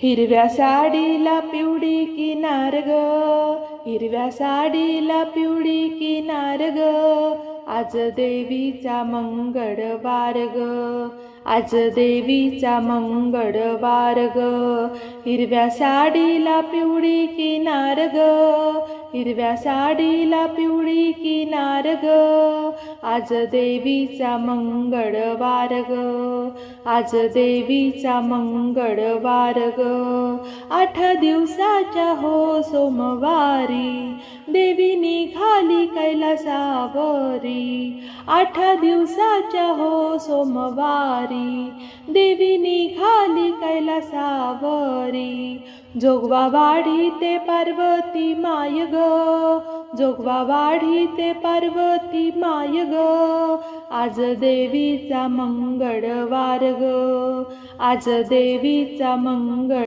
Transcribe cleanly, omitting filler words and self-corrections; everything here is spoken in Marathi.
हिरव्या साडीला पिवळी किनार ग, हिरव्या साडीला पिवळी किनार ग, आज देवीचा मंगळवार ग, आज देवीचा मंगळवार ग. हिरव्या साडीला पिवळी किनार ग, हिरव्या साडीला पिवळी किनार ग, आज देवीचा मंगळवार ग, आज देवीचा मंगळवार ग. 8 दिवसाच्या हो सोमवारी देवी निघाली कैलासावरी. 8 दिवसाच्या हो सोमवारी देवी निघाली कैलासावरी. जोगवा वाढी ते पार्वती माय ग, जोगवा वाढी ते पार्वती माय ग, आज देवीचा मंगळवार ग, आज देवीचा मंगळ